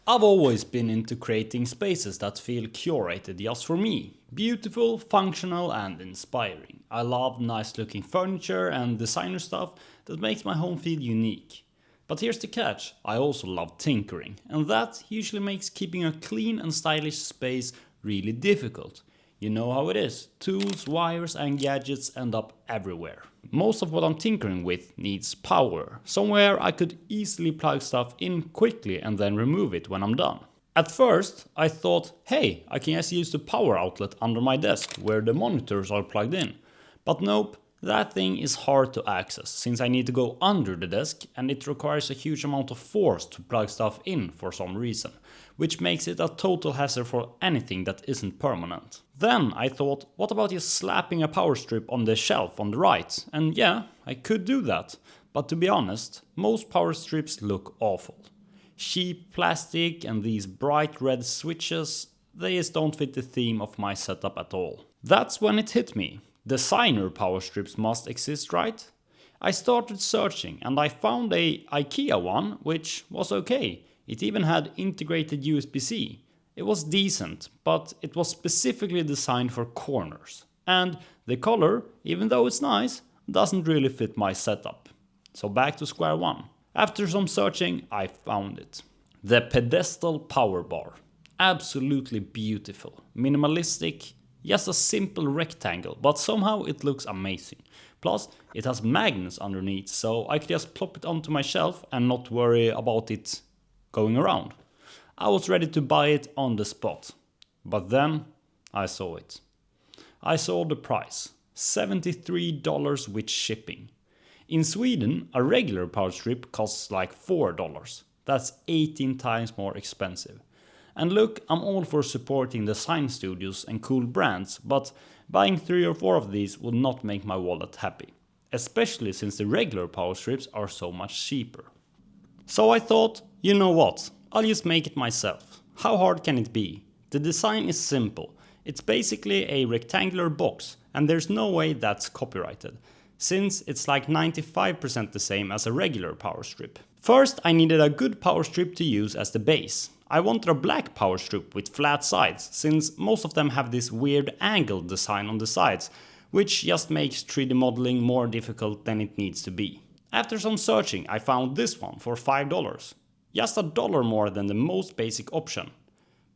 I've always been into creating spaces that feel curated just for me. Beautiful, functional and inspiring. I love nice looking furniture and designer stuff that makes my home feel unique. But here's the catch, I also love tinkering, and that usually makes keeping a clean and stylish space really difficult. You know how it is, tools, wires and gadgets end up everywhere. Most of what I'm tinkering with needs power, somewhere I could easily plug stuff in quickly and then remove it when I'm done. At first I thought, hey, I can just use the power outlet under my desk where the monitors are plugged in. But nope, that thing is hard to access since I need to go under the desk and it requires a huge amount of force to plug stuff in for some reason, which makes it a total hassle for anything that isn't permanent. Then I thought, what about just slapping a power strip on the shelf on the right? And yeah, I could do that, but to be honest, most power strips look awful. Cheap plastic and these bright red switches, they just don't fit the theme of my setup at all. That's when it hit me. Designer power strips must exist, right? I started searching and I found a IKEA one which was okay. It even had integrated USB-C. It was decent, but it was specifically designed for corners. And the color, even though it's nice, doesn't really fit my setup. So back to square one. After some searching, I found it. The pedestal power bar. Absolutely beautiful. Minimalistic. Just a simple rectangle, but somehow it looks amazing. Plus, it has magnets underneath, so I could just plop it onto my shelf and not worry about it going around. I was ready to buy it on the spot. But then I saw it. I saw the price. $73 with shipping. In Sweden, a regular power strip costs like $4. That's 18 times more expensive. And look, I'm all for supporting design studios and cool brands, but buying 3 or 4 of these would not make my wallet happy. Especially since the regular power strips are so much cheaper. So I thought, you know what, I'll just make it myself. How hard can it be? The design is simple. It's basically a rectangular box, and there's no way that's copyrighted, since it's like 95% the same as a regular power strip. First, I needed a good power strip to use as the base. I wanted a black power strip with flat sides, since most of them have this weird angled design on the sides, which just makes 3D modeling more difficult than it needs to be. After some searching, I found this one for $5. Just $1 more than the most basic option.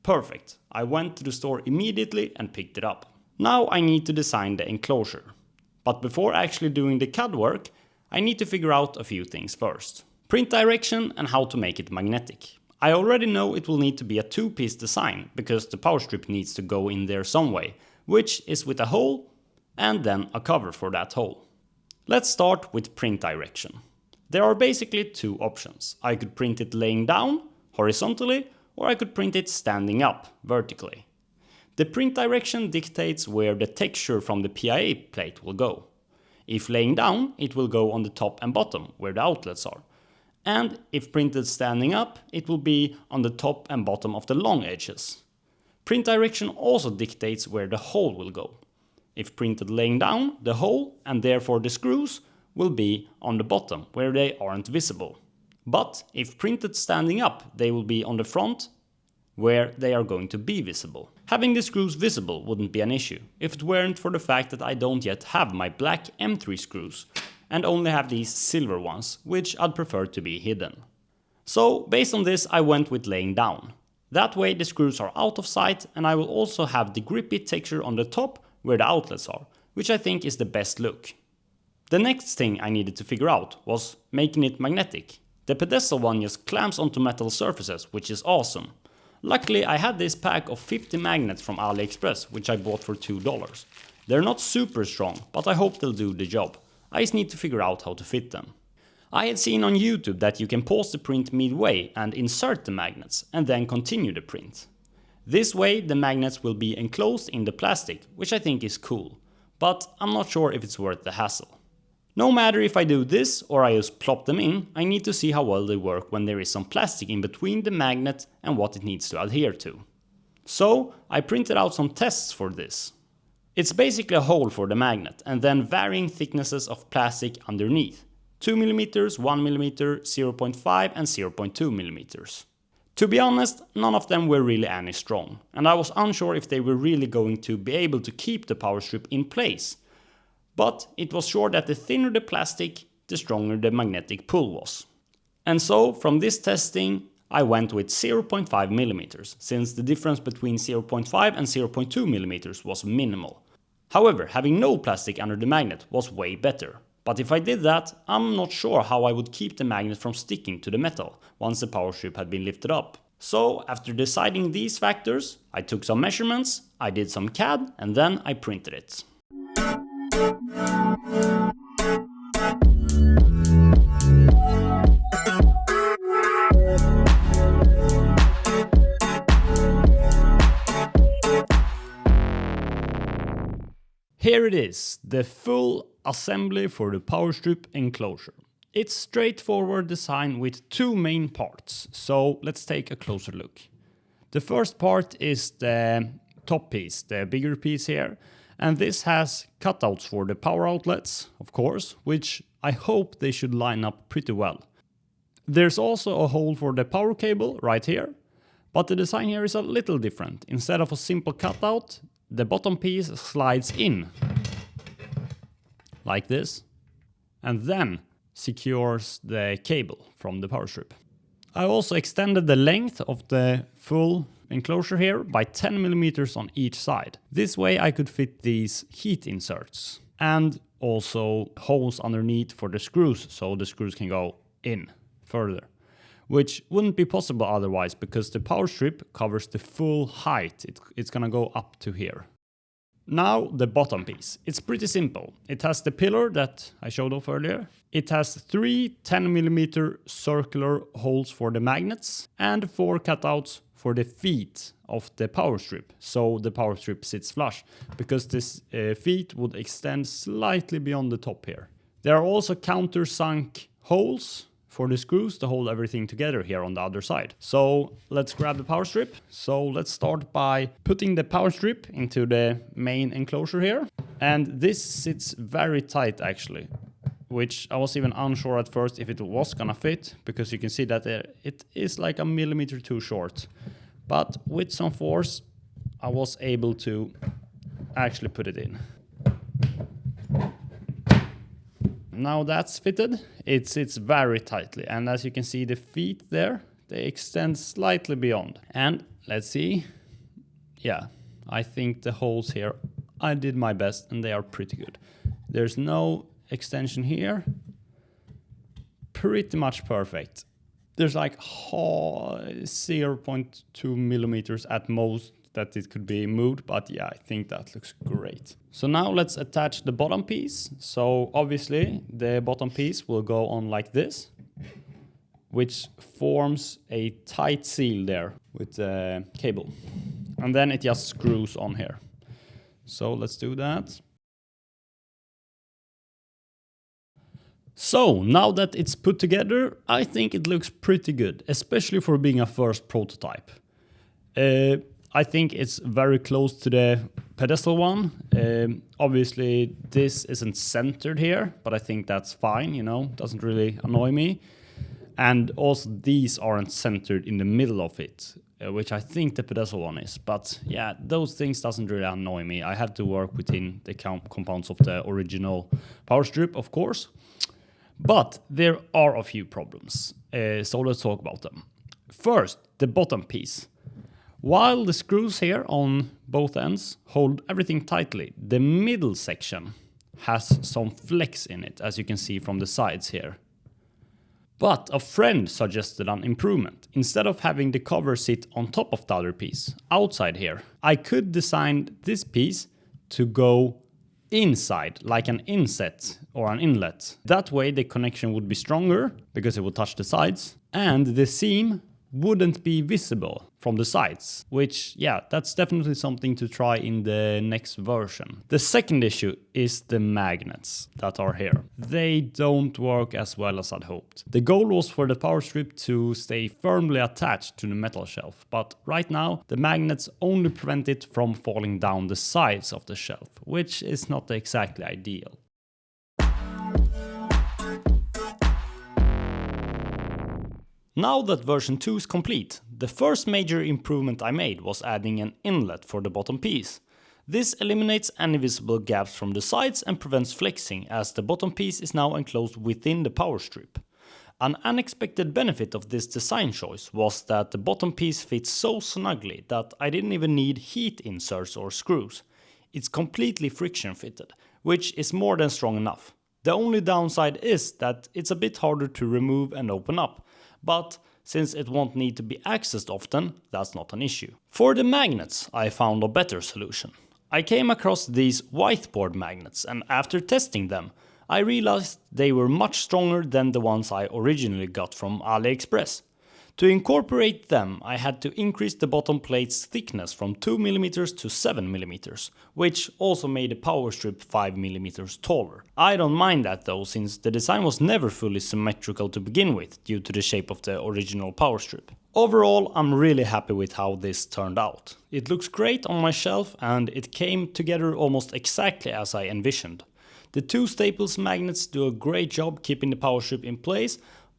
Perfect. I went to the store immediately and picked it up. Now I need to design the enclosure. But before actually doing the CAD work, I need to figure out a few things first. Print direction and how to make it magnetic. I already know it will need to be a 2-piece design, because the power strip needs to go in there some way, which is with a hole and then a cover for that hole. Let's start with print direction. There are basically 2 options. I could print it laying down, horizontally, or I could print it standing up, vertically. The print direction dictates where the texture from the PIA plate will go. If laying down, it will go on the top and bottom, where the outlets are. And if printed standing up, it will be on the top and bottom of the long edges. Print direction also dictates where the hole will go. If printed laying down, the hole, and therefore the screws, will be on the bottom, where they aren't visible. But if printed standing up, they will be on the front, where they are going to be visible. Having the screws visible wouldn't be an issue, if it weren't for the fact that I don't yet have my black M3 screws, and only have these silver ones, which I'd prefer to be hidden. So based on this, I went with laying down. That way the screws are out of sight, and I will also have the grippy texture on the top where the outlets are, which I think is the best look. The next thing I needed to figure out was making it magnetic. The pedestal one just clamps onto metal surfaces, which is awesome. Luckily I had this pack of 50 magnets from AliExpress, which I bought for $2. They're not super strong, but I hope they'll do the job. I just need to figure out how to fit them. I had seen on YouTube that you can pause the print midway and insert the magnets, and then continue the print. This way the magnets will be enclosed in the plastic, which I think is cool, but I'm not sure if it's worth the hassle. No matter if I do this or I just plop them in, I need to see how well they work when there is some plastic in between the magnet and what it needs to adhere to. So I printed out some tests for this. It's basically a hole for the magnet and then varying thicknesses of plastic underneath. 2mm, 1mm, 0.5 and 0.2mm. To be honest, none of them were really any strong, and I was unsure if they were really going to be able to keep the power strip in place. But it was sure that the thinner the plastic, the stronger the magnetic pull was. And so, from this testing, I went with 0.5 mm, since the difference between 0.5 and 0.2 mm was minimal. However, having no plastic under the magnet was way better. But if I did that, I'm not sure how I would keep the magnet from sticking to the metal once the power strip had been lifted up. So, after deciding these factors, I took some measurements, I did some CAD, and then I printed it. Here it is, the full assembly for the power strip enclosure. It's straightforward design with two main parts, so let's take a closer look. The first part is the top piece, the bigger piece here, and this has cutouts for the power outlets, of course, which I hope they should line up pretty well. There's also a hole for the power cable right here, but the design here is a little different. Instead of a simple cutout, the bottom piece slides in, like this, and then secures the cable from the power strip. I also extended the length of the full enclosure here by 10 mm on each side. This way I could fit these heat inserts and also holes underneath for the screws, so the screws can go in further, which wouldn't be possible otherwise because the power strip covers the full height. It's gonna go up to here. Now the bottom piece. It's pretty simple. It has the pillar that I showed off earlier. It has 3 10 mm circular holes for the magnets and 4 cutouts for the feet of the power strip, so the power strip sits flush, because this feet would extend slightly beyond the top here. There are also countersunk holes for the screws to hold everything together here on the other side. So let's grab the power strip. So let's start by putting the power strip into the main enclosure here. And this sits very tight actually, which I was even unsure at first if it was gonna fit, because you can see that it is like a millimeter too short. But with some force, I was able to actually put it in. Now that's fitted, it sits very tightly, and as you can see the feet there, they extend slightly beyond. And let's see, yeah, I think the holes here, I did my best and they are pretty good. There's no extension here, pretty much perfect. There's like 0.2 millimeters at most that it could be moved, but yeah, I think that looks great. So now let's attach the bottom piece. So obviously the bottom piece will go on like this, which forms a tight seal there with the cable. And then it just screws on here. So let's do that. So now that it's put together, I think it looks pretty good, especially for being a first prototype. I think it's very close to the pedestal one. Obviously this isn't centered here, but I think that's fine, you know, doesn't really annoy me. And also these aren't centered in the middle of it, which I think the pedestal one is. But yeah, those things doesn't really annoy me. I have to work within the compounds of the original power strip, of course. But there are a few problems, so let's talk about them. First, the bottom piece. While the screws here on both ends hold everything tightly, the middle section has some flex in it, as you can see from the sides here. But a friend suggested an improvement. Instead of having the cover sit on top of the other piece, outside here, I could design this piece to go inside, like an inset or an inlet. That way the connection would be stronger, because it would touch the sides, and the seam wouldn't be visible from the sides, which, yeah, that's definitely something to try in the next version. The second issue is the magnets that are here. They don't work as well as I'd hoped. The goal was for the power strip to stay firmly attached to the metal shelf, but right now the magnets only prevent it from falling down the sides of the shelf, which is not exactly ideal. Now that version 2 is complete, the first major improvement I made was adding an inlet for the bottom piece. This eliminates any visible gaps from the sides and prevents flexing, as the bottom piece is now enclosed within the power strip. An unexpected benefit of this design choice was that the bottom piece fits so snugly that I didn't even need heat inserts or screws. It's completely friction fitted, which is more than strong enough. The only downside is that it's a bit harder to remove and open up, but since it won't need to be accessed often, that's not an issue. For the magnets, I found a better solution. I came across these whiteboard magnets, and after testing them, I realized they were much stronger than the ones I originally got from AliExpress. To incorporate them, I had to increase the bottom plate's thickness from 2mm to 7mm, which also made the power strip 5mm taller. I don't mind that though, since the design was never fully symmetrical to begin with due to the shape of the original power strip. Overall, I'm really happy with how this turned out. It looks great on my shelf and it came together almost exactly as I envisioned. The two staples magnets do a great job keeping the power strip in place,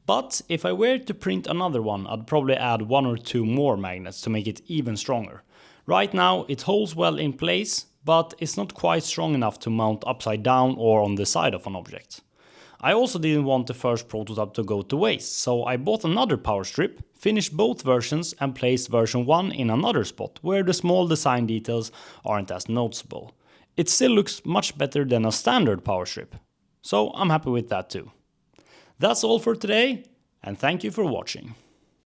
but if I were to print another one, I'd probably add 1 or 2 more magnets to make it even stronger. Right now it holds well in place, but it's not quite strong enough to mount upside down or on the side of an object. I also didn't want the first prototype to go to waste, so I bought another power strip, finished both versions and placed version 1 in another spot where the small design details aren't as noticeable. It still looks much better than a standard power strip, so I'm happy with that too. That's all for today, and thank you for watching.